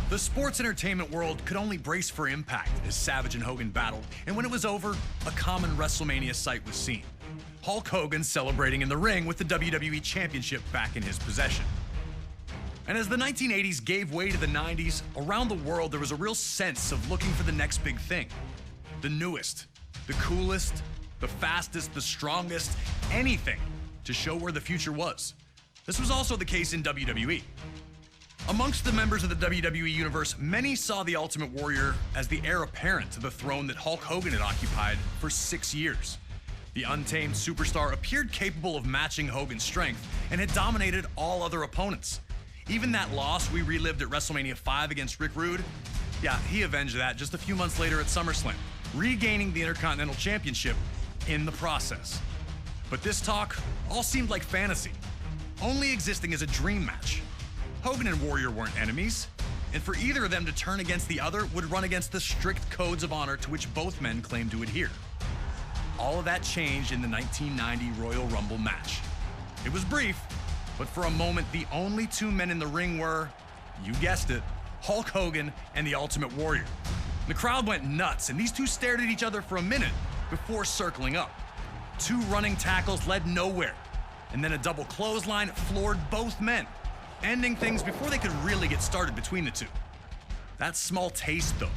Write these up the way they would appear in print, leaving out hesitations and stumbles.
The sports entertainment world could only brace for impact as Savage and Hogan battled, and when it was over, a common WrestleMania sight was seen. Hulk Hogan celebrating in the ring with the WWE Championship back in his possession. And as the 1980s gave way to the 90s, around the world there was a real sense of looking for the next big thing. The newest, the coolest, the fastest, the strongest, anything to show where the future was. This was also the case in WWE. Amongst the members of the WWE Universe, many saw the Ultimate Warrior as the heir apparent to the throne that Hulk Hogan had occupied for 6 years. The untamed superstar appeared capable of matching Hogan's strength and had dominated all other opponents. Even that loss we relived at WrestleMania 5 against Rick Rude, he avenged that just a few months later at SummerSlam, regaining the Intercontinental Championship in the process. But this talk all seemed like fantasy, only existing as a dream match. Hogan and Warrior weren't enemies, and for either of them to turn against the other would run against the strict codes of honor to which both men claimed to adhere. All of that changed in the 1990 Royal Rumble match. It was brief, but for a moment, the only two men in the ring were, you guessed it, Hulk Hogan and the Ultimate Warrior. The crowd went nuts, and these two stared at each other for a minute before circling up. Two running tackles led nowhere, and then a double clothesline floored both men, ending things before they could really get started between the two. That small taste, though,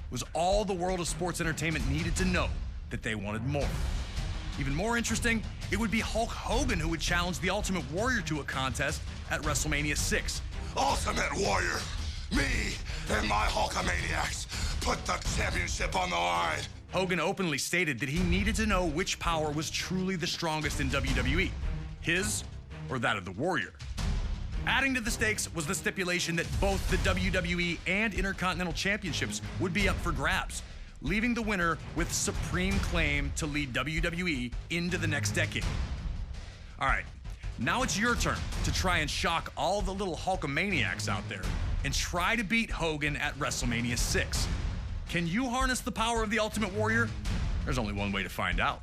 was all the world of sports entertainment needed to know that they wanted more. Even more interesting, it would be Hulk Hogan who would challenge the Ultimate Warrior to a contest at WrestleMania 6. Ultimate Warrior, me and my Hulkamaniacs put the championship on the line. Hogan openly stated that he needed to know which power was truly the strongest in WWE, his or that of the Warrior. Adding to the stakes was the stipulation that both the WWE and Intercontinental Championships would be up for grabs, leaving the winner with supreme claim to lead WWE into the next decade. All right, now it's your turn to try and shock all the little Hulkamaniacs out there and try to beat Hogan at WrestleMania 6. Can you harness the power of the Ultimate Warrior? There's only one way to find out.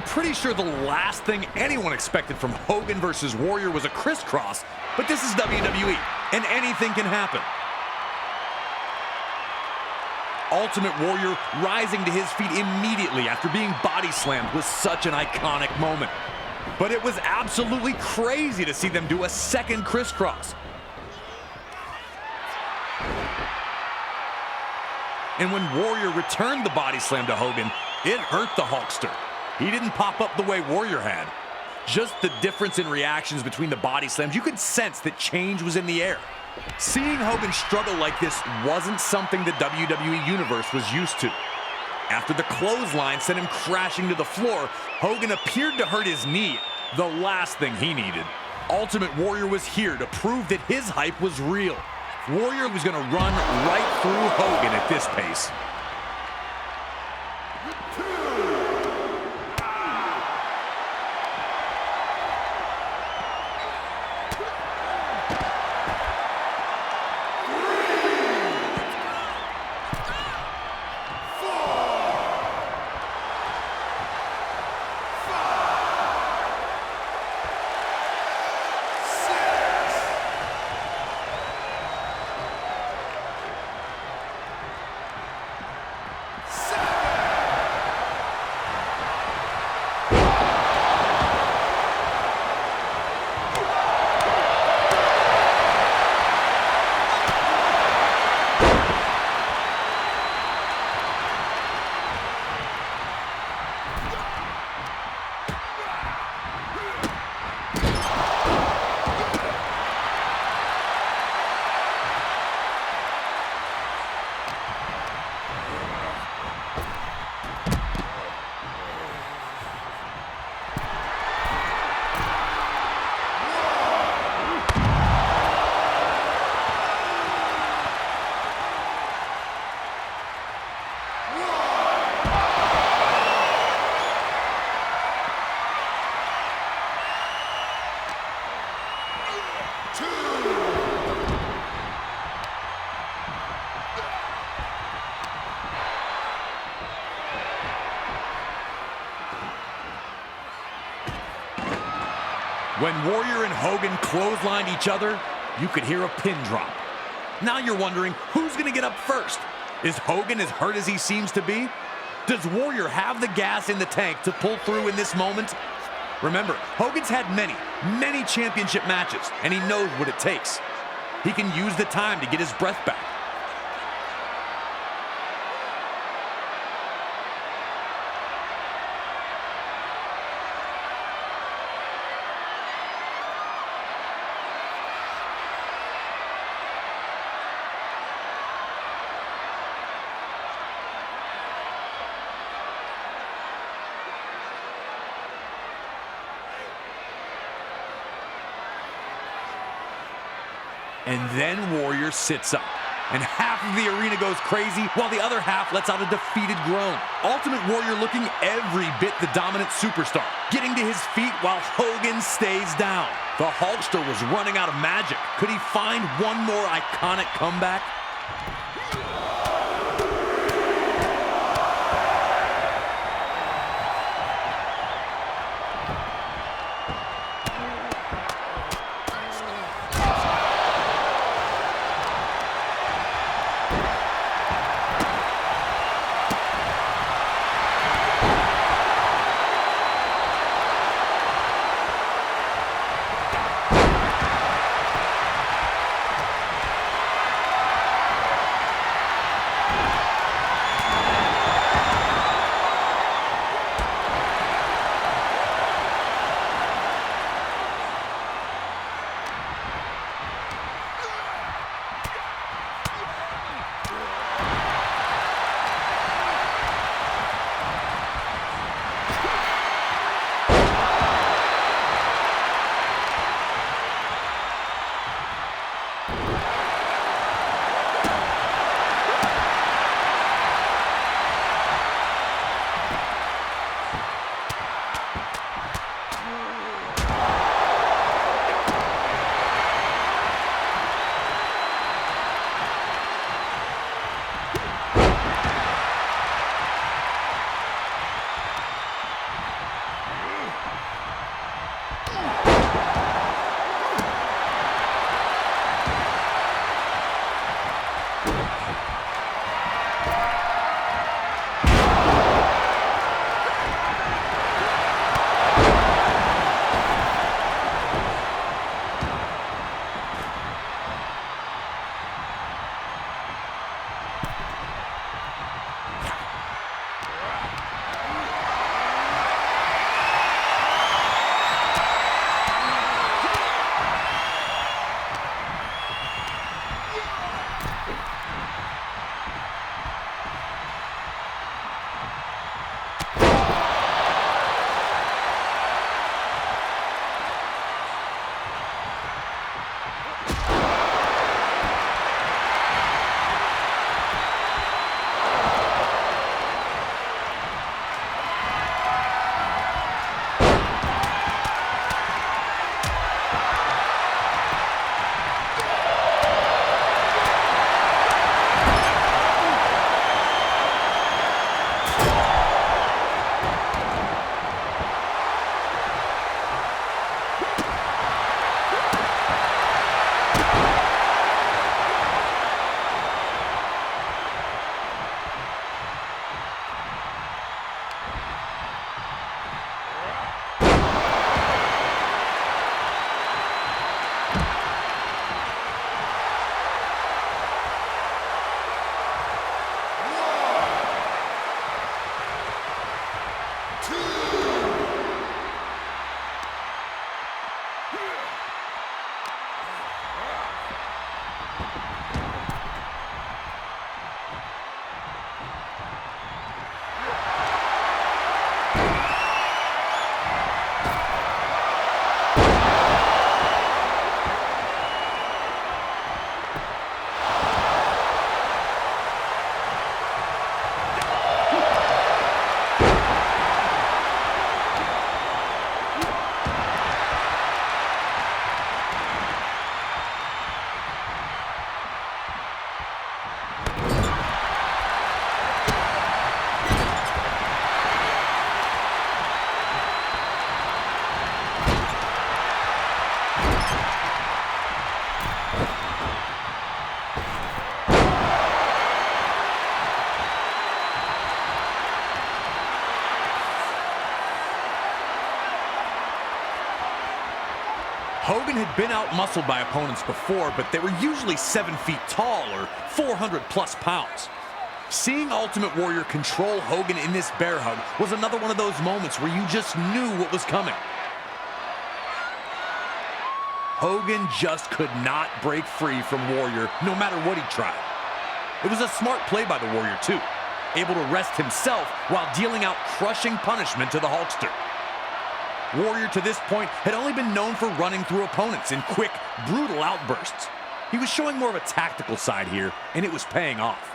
pretty sure the last thing anyone expected from Hogan versus Warrior was a crisscross, but this is WWE, and anything can happen. Ultimate Warrior rising to his feet immediately after being body slammed was such an iconic moment. But it was absolutely crazy to see them do a second crisscross. And when Warrior returned the body slam to Hogan, it hurt the Hulkster. He didn't pop up the way Warrior had. Just the difference in reactions between the body slams, you could sense that change was in the air. Seeing Hogan struggle like this wasn't something the WWE Universe was used to. After the clothesline sent him crashing to the floor, Hogan appeared to hurt his knee, the last thing he needed. Ultimate Warrior was here to prove that his hype was real. Warrior was going to run right through Hogan at this pace. When Warrior and Hogan clotheslined each other, you could hear a pin drop. Now you're wondering, who's going to get up first? Is Hogan as hurt as he seems to be? Does Warrior have the gas in the tank to pull through in this moment? Remember, Hogan's had many championship matches, and he knows what it takes. He can use the time to get his breath back. And then Warrior sits up, and half of the arena goes crazy while the other half lets out a defeated groan. Ultimate Warrior looking every bit the dominant superstar, getting to his feet while Hogan stays down. The Hulkster was running out of magic. Could he find one more iconic comeback? Hogan had been out-muscled by opponents before, but they were usually 7 feet tall or 400+ pounds. Seeing Ultimate Warrior control Hogan in this bear hug was another one of those moments where you just knew what was coming. Hogan just could not break free from Warrior no matter what he tried. It was a smart play by the Warrior too, able to rest himself while dealing out crushing punishment to the Hulkster. Warrior to this point had only been known for running through opponents in quick, brutal outbursts. He was showing more of a tactical side here, and it was paying off.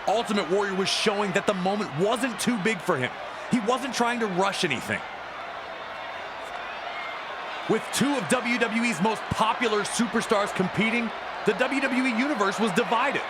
Ultimate Warrior was showing that the moment wasn't too big for him. He wasn't trying to rush anything. With two of WWE's most popular superstars competing, the WWE Universe was divided.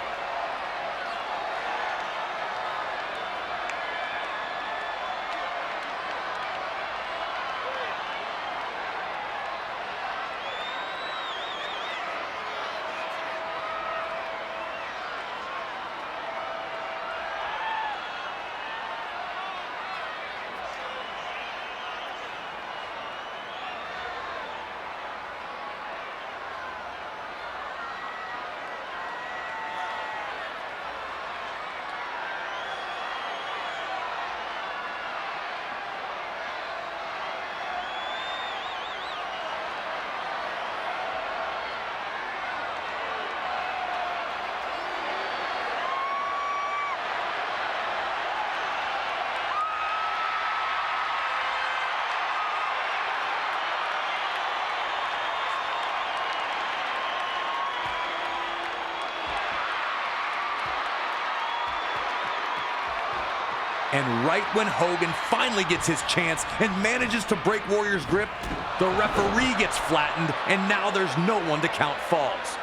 And right when Hogan finally gets his chance and manages to break Warrior's grip, the referee gets flattened, and now there's no one to count falls.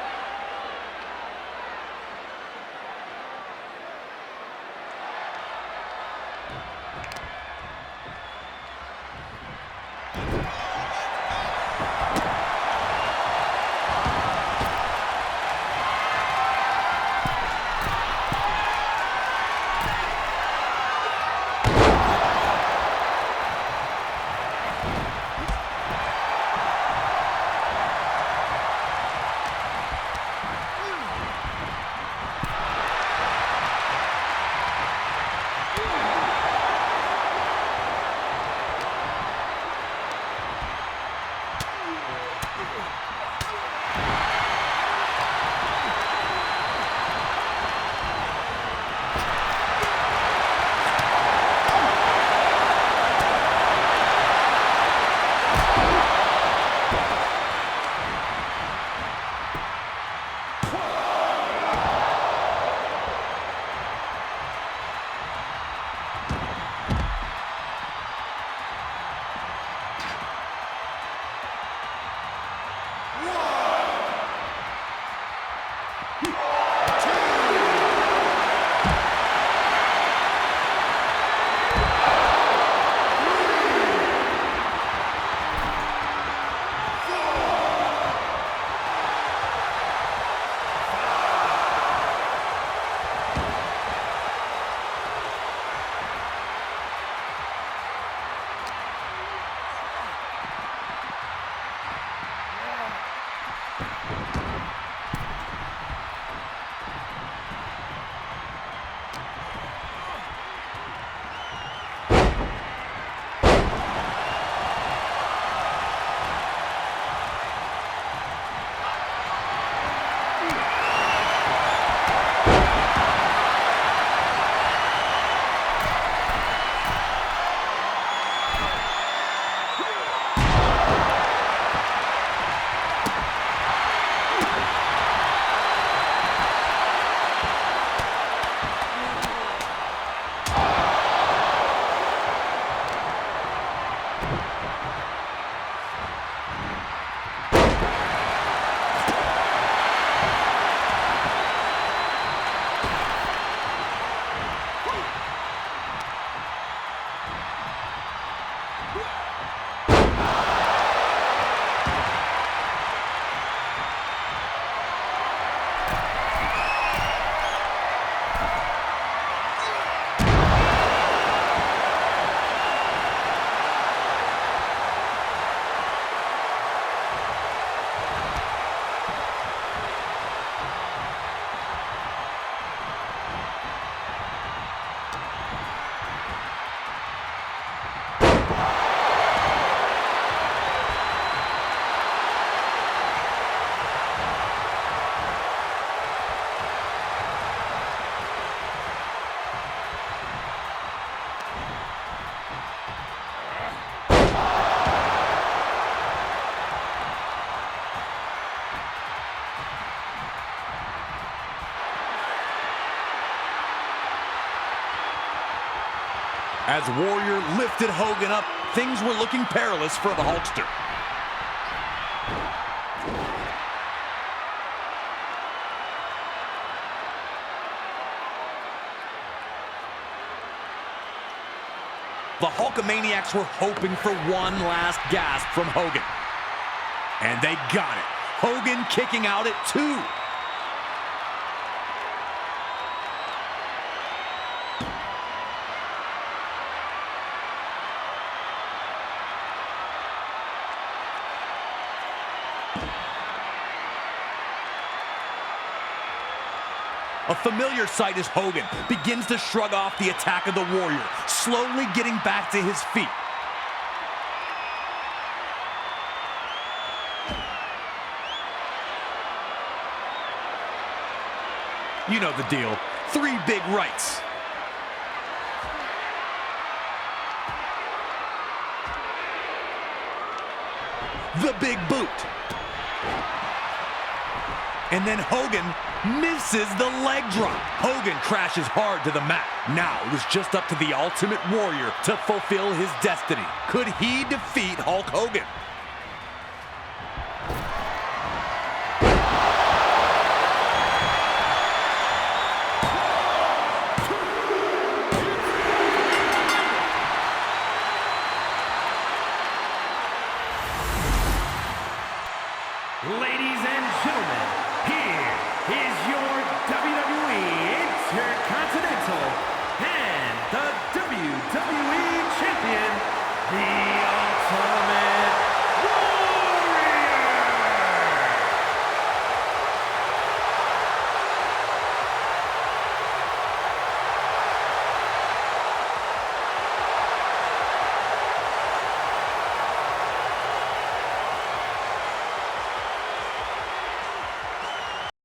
As Warrior lifted Hogan up, things were looking perilous for the Hulkster. The Hulkamaniacs were hoping for one last gasp from Hogan. And they got it. Hogan kicking out at 2. A familiar sight as Hogan begins to shrug off the attack of the Warrior, slowly getting back to his feet. You know the deal. 3 big rights. The big boot. And then Hogan misses the leg drop. Hogan crashes hard to the mat. Now it was just up to the Ultimate Warrior to fulfill his destiny. Could he defeat Hulk Hogan? Ladies and gentlemen,